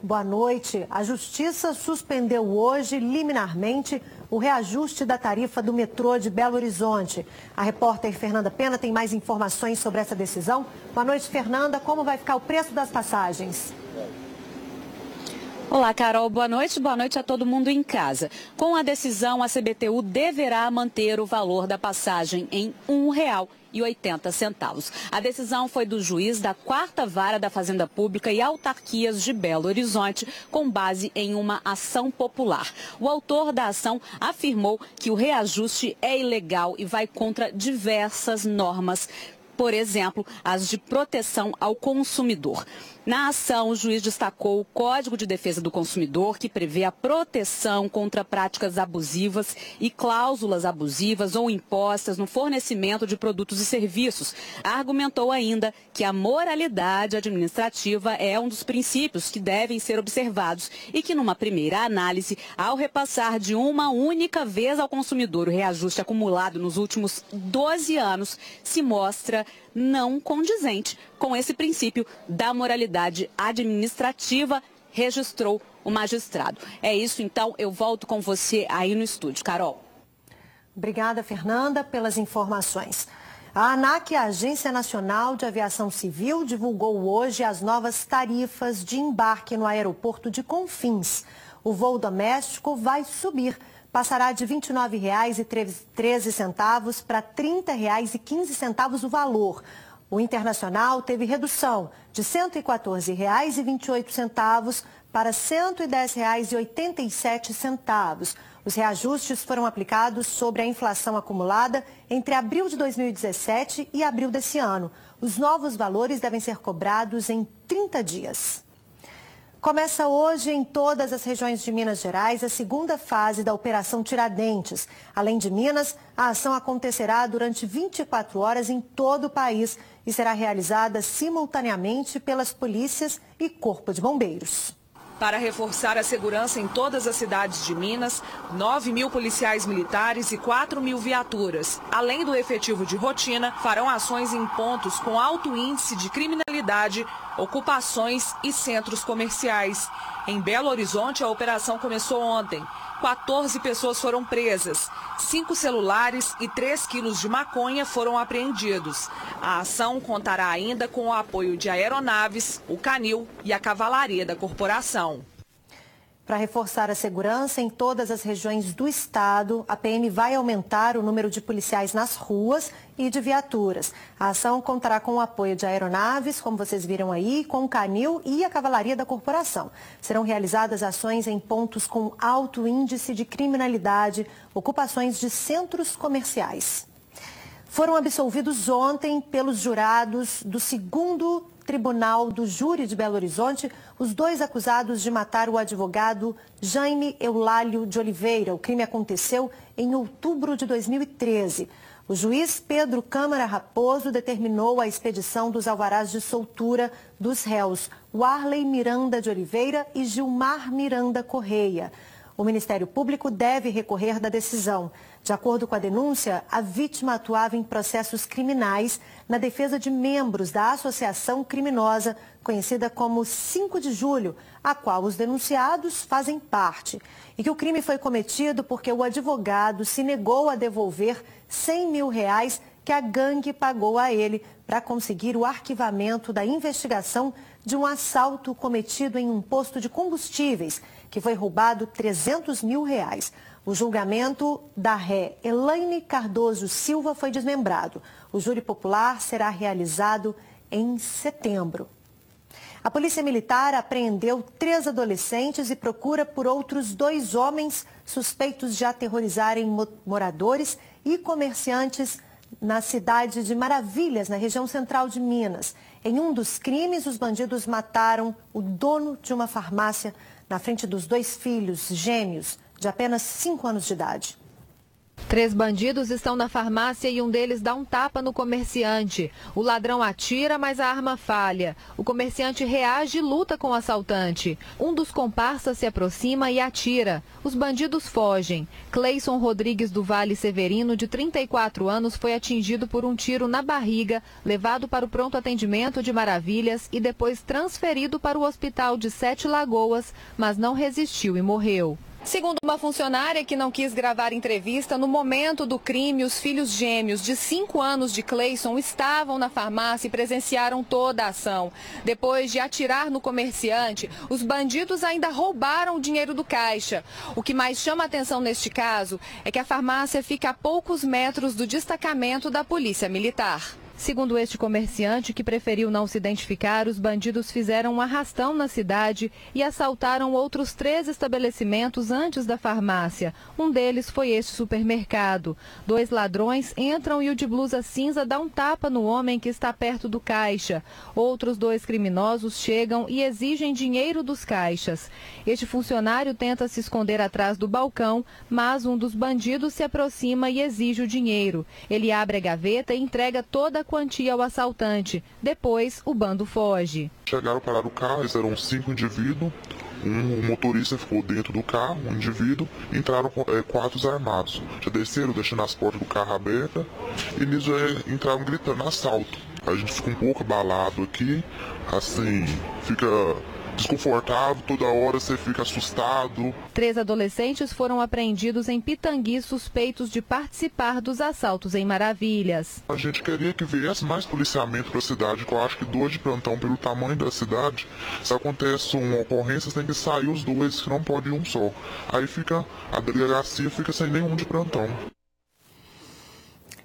boa noite. A Justiça suspendeu hoje, liminarmente, o reajuste da tarifa do metrô de Belo Horizonte. A repórter Fernanda Pena tem mais informações sobre essa decisão. Boa noite, Fernanda. Como vai ficar o preço das passagens? Olá, Carol. Boa noite a todo mundo em casa. Com a decisão, a CBTU deverá manter o valor da passagem em R$ 1,80. A decisão foi do juiz da 4ª Vara da Fazenda Pública e Autarquias de Belo Horizonte, com base em uma ação popular. O autor da ação afirmou que o reajuste é ilegal e vai contra diversas normas, por exemplo, as de proteção ao consumidor. Na ação, o juiz destacou o Código de Defesa do Consumidor, que prevê a proteção contra práticas abusivas e cláusulas abusivas ou impostas no fornecimento de produtos e serviços. Argumentou ainda que a moralidade administrativa é um dos princípios que devem ser observados e que, numa primeira análise, ao repassar de uma única vez ao consumidor o reajuste acumulado nos últimos 12 anos, se mostra não condizente com esse princípio da moralidade administrativa, registrou o magistrado. É isso, então, eu volto com você aí no estúdio. Carol. Obrigada, Fernanda, pelas informações. A ANAC, a Agência Nacional de Aviação Civil, divulgou hoje as novas tarifas de embarque no aeroporto de Confins. O voo doméstico vai subir. Passará de R$ 29,13 para R$ 30,15 o valor. O internacional teve redução de R$ 114,28 para R$ 110,87. Os reajustes foram aplicados sobre a inflação acumulada entre abril de 2017 e abril desse ano. Os novos valores devem ser cobrados em 30 dias. Começa hoje em todas as regiões de Minas Gerais a segunda fase da Operação Tiradentes. Além de Minas, a ação acontecerá durante 24 horas em todo o país e será realizada simultaneamente pelas polícias e Corpo de Bombeiros. Para reforçar a segurança em todas as cidades de Minas, 9.000 policiais militares e 4.000 viaturas, além do efetivo de rotina, farão ações em pontos com alto índice de criminalidade, ocupações e centros comerciais. Em Belo Horizonte, a operação começou ontem. 14 pessoas foram presas, 5 celulares e 3 quilos de maconha foram apreendidos. A ação contará ainda com o apoio de aeronaves, o canil e a cavalaria da corporação. Para reforçar a segurança em todas as regiões do estado, a PM vai aumentar o número de policiais nas ruas e de viaturas. A ação contará com o apoio de aeronaves, como vocês viram aí, com o canil e a cavalaria da corporação. Serão realizadas ações em pontos com alto índice de criminalidade, ocupações de centros comerciais. Foram absolvidos ontem pelos jurados do 2º Tribunal do Júri de Belo Horizonte os 2 acusados de matar o advogado Jaime Eulálio de Oliveira. O crime aconteceu em outubro de 2013. O juiz Pedro Câmara Raposo determinou a expedição dos alvarás de soltura dos réus Warley Miranda de Oliveira e Gilmar Miranda Correia. O Ministério Público deve recorrer da decisão. De acordo com a denúncia, a vítima atuava em processos criminais na defesa de membros da associação criminosa conhecida como 5 de Julho, a qual os denunciados fazem parte. E que o crime foi cometido porque o advogado se negou a devolver R$100 mil que a gangue pagou a ele para conseguir o arquivamento da investigação de um assalto cometido em um posto de combustíveis, que foi roubado R$300 mil. O julgamento da ré Elaine Cardoso Silva foi desmembrado. O júri popular será realizado em setembro. A Polícia Militar apreendeu 3 adolescentes e procura por outros 2 homens suspeitos de aterrorizarem moradores e comerciantes na cidade de Maravilhas, na região central de Minas. Em um dos crimes, os bandidos mataram o dono de uma farmácia na frente dos 2 filhos gêmeos de apenas 5 anos de idade. 3 bandidos estão na farmácia e um deles dá um tapa no comerciante. O ladrão atira, mas a arma falha. O comerciante reage e luta com o assaltante. Um dos comparsas se aproxima e atira. Os bandidos fogem. Cleison Rodrigues do Vale Severino, de 34 anos, foi atingido por um tiro na barriga, levado para o pronto atendimento de Maravilhas e depois transferido para o hospital de Sete Lagoas, mas não resistiu e morreu. Segundo uma funcionária que não quis gravar entrevista, no momento do crime, os filhos gêmeos de 5 anos de Cleison estavam na farmácia e presenciaram toda a ação. Depois de atirar no comerciante, os bandidos ainda roubaram o dinheiro do caixa. O que mais chama atenção neste caso é que a farmácia fica a poucos metros do destacamento da Polícia Militar. Segundo este comerciante, que preferiu não se identificar, os bandidos fizeram um arrastão na cidade e assaltaram outros 3 estabelecimentos antes da farmácia. Um deles foi este supermercado. 2 ladrões entram e o de blusa cinza dá um tapa no homem que está perto do caixa. Outros 2 criminosos chegam e exigem dinheiro dos caixas. Este funcionário tenta se esconder atrás do balcão, mas um dos bandidos se aproxima e exige o dinheiro. Ele abre a gaveta e entrega toda a quantia ao assaltante. Depois, o bando foge. Chegaram, pararam o carro, eles eram 5 indivíduos. O motorista ficou dentro do carro, um indivíduo. Entraram 4 armados. Já desceram, deixando as portas do carro abertas. E nisso entraram gritando assalto. A gente fica um pouco abalado aqui. Assim, fica desconfortável, toda hora você fica assustado. 3 adolescentes foram apreendidos em Pitangui, suspeitos de participar dos assaltos em Maravilhas. A gente queria que viesse mais policiamento para a cidade, que eu acho que 2 de plantão pelo tamanho da cidade. Se acontece uma ocorrência, tem que sair os 2, que não pode ir um só. Aí a delegacia fica sem nenhum de plantão.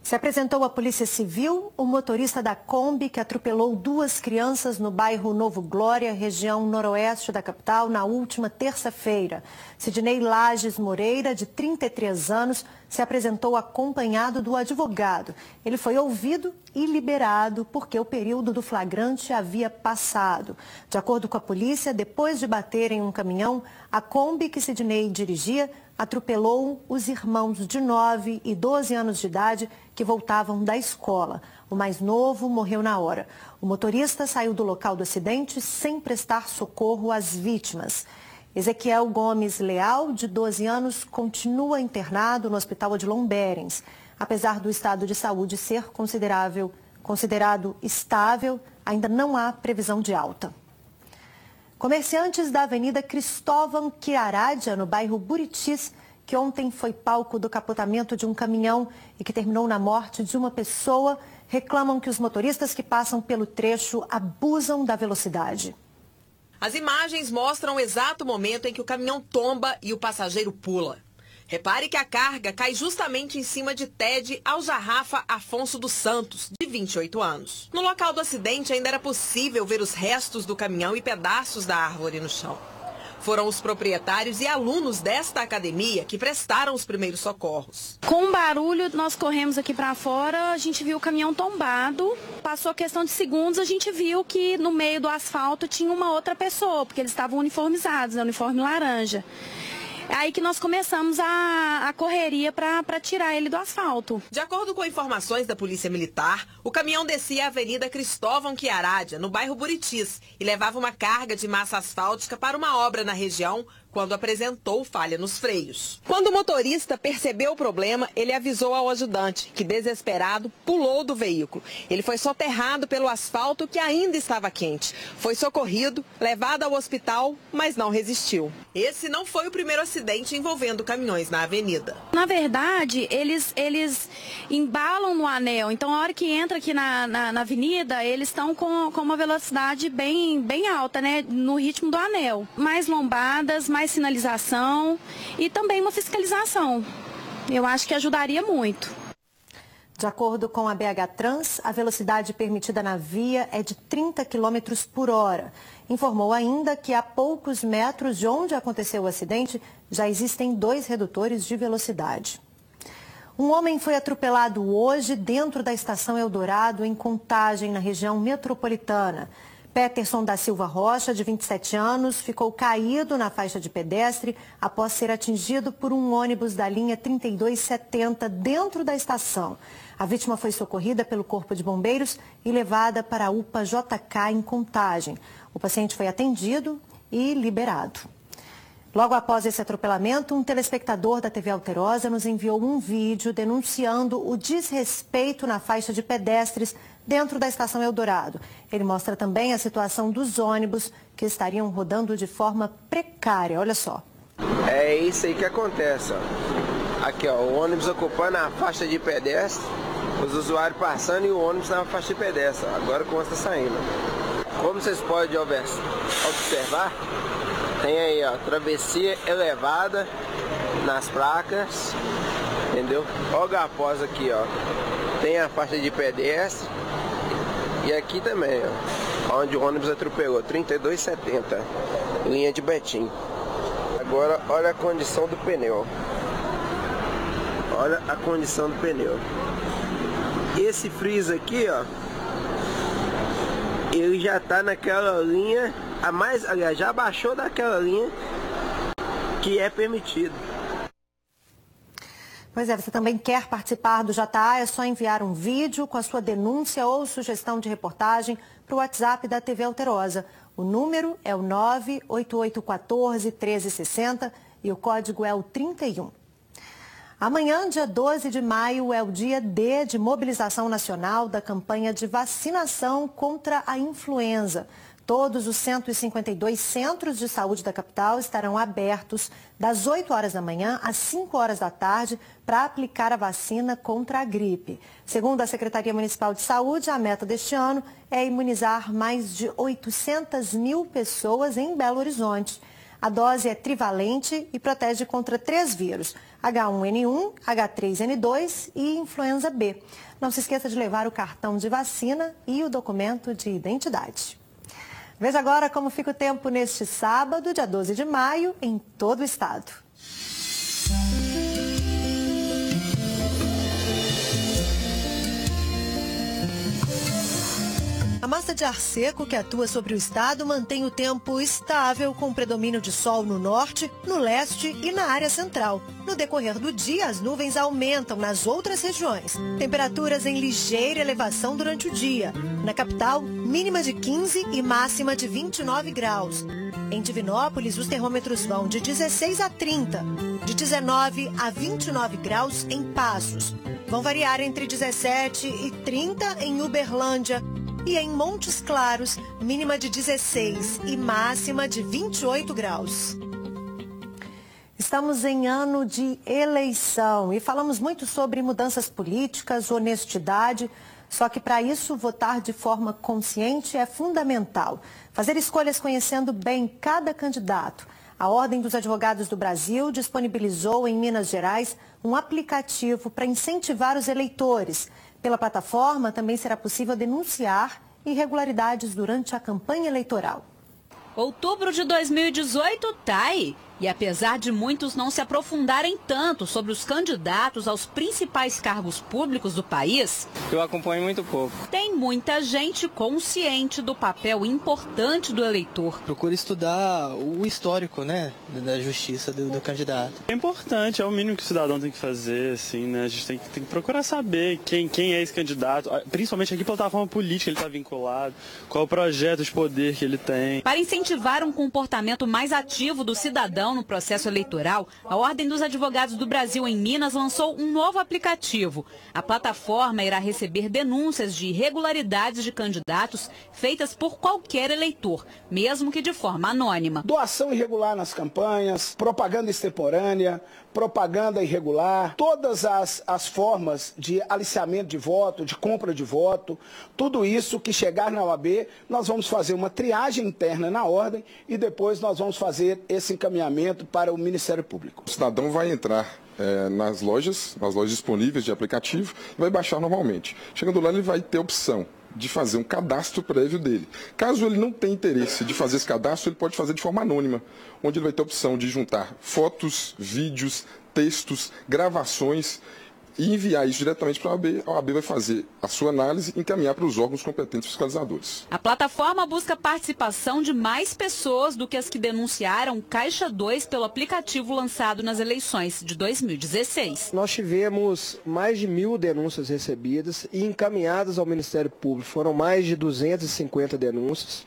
Se apresentou à Polícia Civil o motorista da Kombi que atropelou 2 crianças no bairro Novo Glória, região noroeste da capital, na última terça-feira. Sidney Lages Moreira, de 33 anos, se apresentou acompanhado do advogado. Ele foi ouvido e liberado porque o período do flagrante havia passado. De acordo com a polícia, depois de bater em um caminhão, a Kombi que Sidney dirigia atropelou os irmãos de 9 e 12 anos de idade que voltavam da escola. O mais novo morreu na hora. O motorista saiu do local do acidente sem prestar socorro às vítimas. Ezequiel Gomes Leal, de 12 anos, continua internado no Hospital Odilon Berens. Apesar do estado de saúde ser considerado estável, ainda não há previsão de alta. Comerciantes da Avenida Cristóvão Chiaradia, no bairro Buritis, que ontem foi palco do capotamento de um caminhão e que terminou na morte de uma pessoa, reclamam que os motoristas que passam pelo trecho abusam da velocidade. As imagens mostram o exato momento em que o caminhão tomba e o passageiro pula. Repare que a carga cai justamente em cima de Ted Aljarrafa Afonso dos Santos, de 28 anos. No local do acidente ainda era possível ver os restos do caminhão e pedaços da árvore no chão. Foram os proprietários e alunos desta academia que prestaram os primeiros socorros. Com um barulho, nós corremos aqui para fora, a gente viu o caminhão tombado. Passou questão de segundos, a gente viu que no meio do asfalto tinha uma outra pessoa, porque eles estavam uniformizados, uniforme laranja. É aí que nós começamos a correria para tirar ele do asfalto. De acordo com informações da Polícia Militar, o caminhão descia a Avenida Cristóvão Chiaradia, no bairro Buritis, e levava uma carga de massa asfáltica para uma obra na região, quando apresentou falha nos freios. Quando o motorista percebeu o problema, ele avisou ao ajudante, que, desesperado, pulou do veículo. Ele foi soterrado pelo asfalto, que ainda estava quente. Foi socorrido, levado ao hospital, mas não resistiu. Esse não foi o primeiro acidente envolvendo caminhões na avenida. Na verdade, eles embalam no anel. Então, a hora que entra aqui na avenida, eles estão com uma velocidade bem alta, né? No ritmo do anel. Mais lombadas, mais sinalização e também uma fiscalização. Eu acho que ajudaria muito. De acordo com a BH Trans, a velocidade permitida na via é de 30 km por hora. Informou ainda que a poucos metros de onde aconteceu o acidente já existem 2 redutores de velocidade. Um homem foi atropelado hoje dentro da estação Eldorado, em Contagem, na região metropolitana. Peterson da Silva Rocha, de 27 anos, ficou caído na faixa de pedestre após ser atingido por um ônibus da linha 3270 dentro da estação. A vítima foi socorrida pelo Corpo de Bombeiros e levada para a UPA JK em Contagem. O paciente foi atendido e liberado. Logo após esse atropelamento, um telespectador da TV Alterosa nos enviou um vídeo denunciando o desrespeito na faixa de pedestres dentro da Estação Eldorado. Ele mostra também a situação dos ônibus que estariam rodando de forma precária. Olha só. É isso aí que acontece, ó. Aqui, ó, o ônibus ocupando a faixa de pedestre, os usuários passando e o ônibus na faixa de pedestre. Agora como está saindo. Como vocês podem observar, tem aí, ó, travessia elevada nas placas, entendeu? Logo após aqui, ó, tem a faixa de pedestre e aqui também, ó, onde o ônibus atropelou, 3270, linha de Betim. Agora, olha a condição do pneu. Olha a condição do pneu. Esse freezer aqui, ó, ele já tá naquela linha, aliás, já baixou daquela linha que é permitido. Pois é, você também quer participar do JA, é só enviar um vídeo com a sua denúncia ou sugestão de reportagem para o WhatsApp da TV Alterosa. O número é o 98814-1360 e o código é o 31. Amanhã, dia 12 de maio, é o dia D de mobilização nacional da campanha de vacinação contra a influenza. Todos os 152 centros de saúde da capital estarão abertos das 8 horas da manhã às 5 horas da tarde para aplicar a vacina contra a gripe. Segundo a Secretaria Municipal de Saúde, a meta deste ano é imunizar mais de 800 mil pessoas em Belo Horizonte. A dose é trivalente e protege contra 3 vírus, H1N1, H3N2 e influenza B. Não se esqueça de levar o cartão de vacina e o documento de identidade. Veja agora como fica o tempo neste sábado, dia 12 de maio, em todo o estado. A massa de ar seco que atua sobre o estado mantém o tempo estável, com predomínio de sol no norte, no leste e na área central. No decorrer do dia, as nuvens aumentam nas outras regiões. Temperaturas em ligeira elevação durante o dia. Na capital, mínima de 15 e máxima de 29 graus. Em Divinópolis, os termômetros vão de 16 a 30, de 19 a 29 graus em Passos. Vão variar entre 17 e 30 em Uberlândia. E em Montes Claros, mínima de 16 e máxima de 28 graus. Estamos em ano de eleição e falamos muito sobre mudanças políticas, honestidade, só que para isso votar de forma consciente é fundamental. Fazer escolhas conhecendo bem cada candidato. A Ordem dos Advogados do Brasil disponibilizou em Minas Gerais um aplicativo para incentivar os eleitores. Pela plataforma, também será possível denunciar irregularidades durante a campanha eleitoral. Outubro de 2018 tá aí. E apesar de muitos não se aprofundarem tanto sobre os candidatos aos principais cargos públicos do país, eu acompanho muito pouco. Tem muita gente consciente do papel importante do eleitor. Procura estudar o histórico, né, da justiça do candidato. É importante, é o mínimo que o cidadão tem que fazer, assim, né? A gente tem que procurar saber quem é esse candidato, principalmente aqui plataforma política ele está vinculado, qual é o projeto de poder que ele tem. Para incentivar um comportamento mais ativo do cidadão no processo eleitoral, a Ordem dos Advogados do Brasil em Minas lançou um novo aplicativo. A plataforma irá receber denúncias de irregularidades de candidatos feitas por qualquer eleitor, mesmo que de forma anônima. Doação irregular nas campanhas, propaganda extemporânea, propaganda irregular, todas as formas de aliciamento de voto, de compra de voto, tudo isso que chegar na OAB, nós vamos fazer uma triagem interna na ordem e depois nós vamos fazer esse encaminhamento para o Ministério Público. O cidadão vai entrar nas lojas disponíveis de aplicativo e vai baixar normalmente. Chegando lá, ele vai ter a opção de fazer um cadastro prévio dele. Caso ele não tenha interesse de fazer esse cadastro, ele pode fazer de forma anônima, onde ele vai ter a opção de juntar fotos, vídeos, textos, gravações e enviar isso diretamente para a OAB. A OAB vai fazer a sua análise e encaminhar para os órgãos competentes fiscalizadores. A plataforma busca a participação de mais pessoas do que as que denunciaram Caixa 2 pelo aplicativo lançado nas eleições de 2016. Nós tivemos mais de 1.000 denúncias recebidas e encaminhadas ao Ministério Público. Foram mais de 250 denúncias.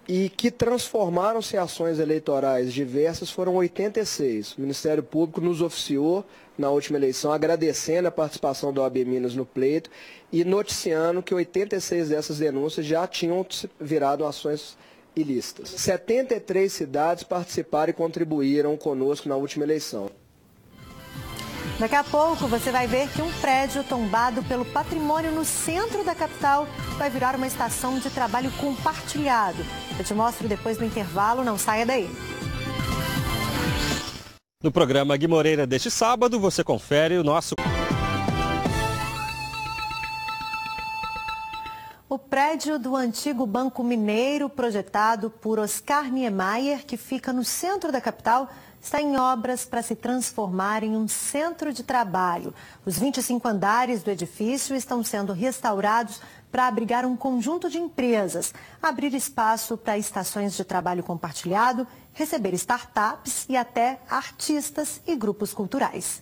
E que transformaram-se em ações eleitorais diversas foram 86. O Ministério Público nos oficiou na última eleição agradecendo a participação da OAB Minas no pleito e noticiando que 86 dessas denúncias já tinham virado ações ilícitas. 73 cidades participaram e contribuíram conosco na última eleição. Daqui a pouco você vai ver que um prédio tombado pelo patrimônio no centro da capital vai virar uma estação de trabalho compartilhado. Eu te mostro depois do intervalo, não saia daí. No programa Gui Moreira deste sábado, você confere o nosso... O prédio do antigo Banco Mineiro, projetado por Oscar Niemeyer, que fica no centro da capital, está em obras para se transformar em um centro de trabalho. Os 25 andares do edifício estão sendo restaurados para abrigar um conjunto de empresas, abrir espaço para estações de trabalho compartilhado, receber startups e até artistas e grupos culturais.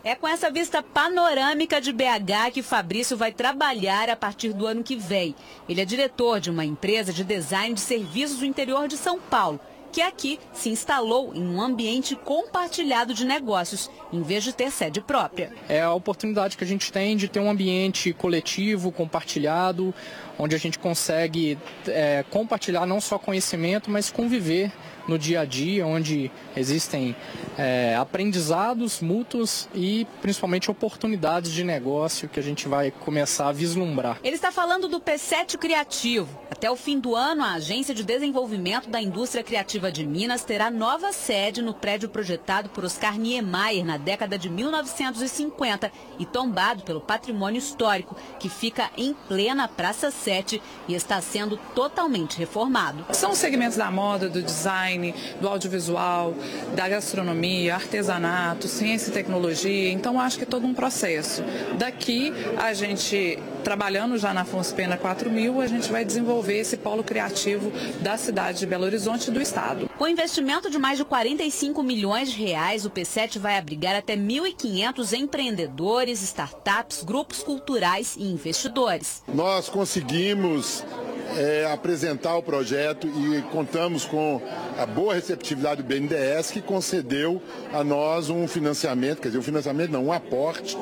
É com essa vista panorâmica de BH que Fabrício vai trabalhar a partir do ano que vem. Ele é diretor de uma empresa de design de serviços do interior de São Paulo, que aqui se instalou em um ambiente compartilhado de negócios, em vez de ter sede própria. É a oportunidade que a gente tem de ter um ambiente coletivo, compartilhado, onde a gente consegue compartilhar não só conhecimento, mas conviver no dia a dia, onde existem aprendizados mútuos e principalmente oportunidades de negócio que a gente vai começar a vislumbrar. Ele está falando do P7 Criativo. Até o fim do ano, a Agência de Desenvolvimento da Indústria Criativa de Minas terá nova sede no prédio projetado por Oscar Niemeyer na década de 1950 e tombado pelo patrimônio histórico, que fica em plena Praça 7 e está sendo totalmente reformado. São os segmentos da moda, do design, do audiovisual, da gastronomia, artesanato, ciência e tecnologia. Então, acho que é todo um processo. Daqui, a gente, trabalhando já na Afonso Pena 4000, a gente vai desenvolver esse polo criativo da cidade de Belo Horizonte e do estado. Com investimento de mais de 45 milhões de reais, o P7 vai abrigar até 1.500 empreendedores, startups, grupos culturais e investidores. Nós conseguimos apresentar o projeto e contamos com a boa receptividade do BNDES, que concedeu a nós um financiamento, quer dizer, um aporte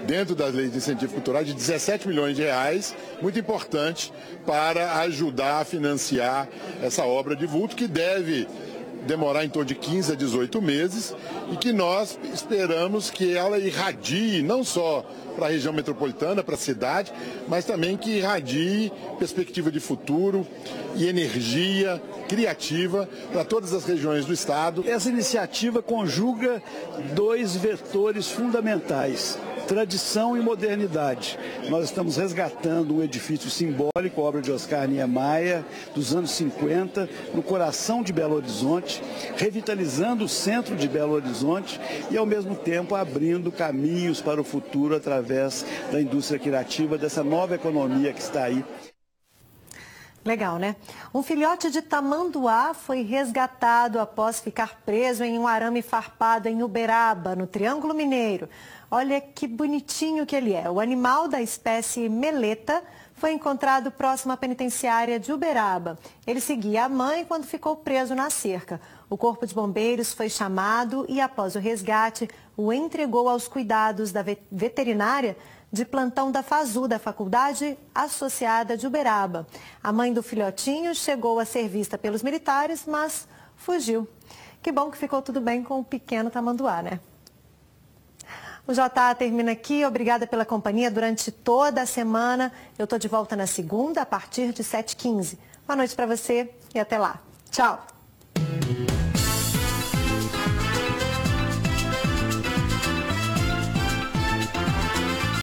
dentro das leis de incentivo cultural de 17 milhões de reais, muito importante para ajudar a financiar essa obra de vulto, que deve demorar em torno de 15 a 18 meses e que nós esperamos que ela irradie não só para a região metropolitana, para a cidade, mas também que irradie perspectiva de futuro e energia criativa para todas as regiões do estado. Essa iniciativa conjuga dois vetores fundamentais: tradição e modernidade. Nós estamos resgatando um edifício simbólico, obra de Oscar Niemeyer, dos anos 50, no coração de Belo Horizonte, revitalizando o centro de Belo Horizonte e, ao mesmo tempo, abrindo caminhos para o futuro através da indústria criativa, dessa nova economia que está aí. Legal, né? Um filhote de tamanduá foi resgatado após ficar preso em um arame farpado em Uberaba, no Triângulo Mineiro. Olha que bonitinho que ele é. O animal da espécie meleta foi encontrado próximo à penitenciária de Uberaba. Ele seguia a mãe quando ficou preso na cerca. O corpo de bombeiros foi chamado e, após o resgate, o entregou aos cuidados da veterinária de plantão da FASU, da Faculdade Associada de Uberaba. A mãe do filhotinho chegou a ser vista pelos militares, mas fugiu. Que bom que ficou tudo bem com o pequeno tamanduá, né? O JA termina aqui. Obrigada pela companhia durante toda a semana. Eu estou de volta na segunda, a partir de 7h15. Boa noite para você e até lá. Tchau!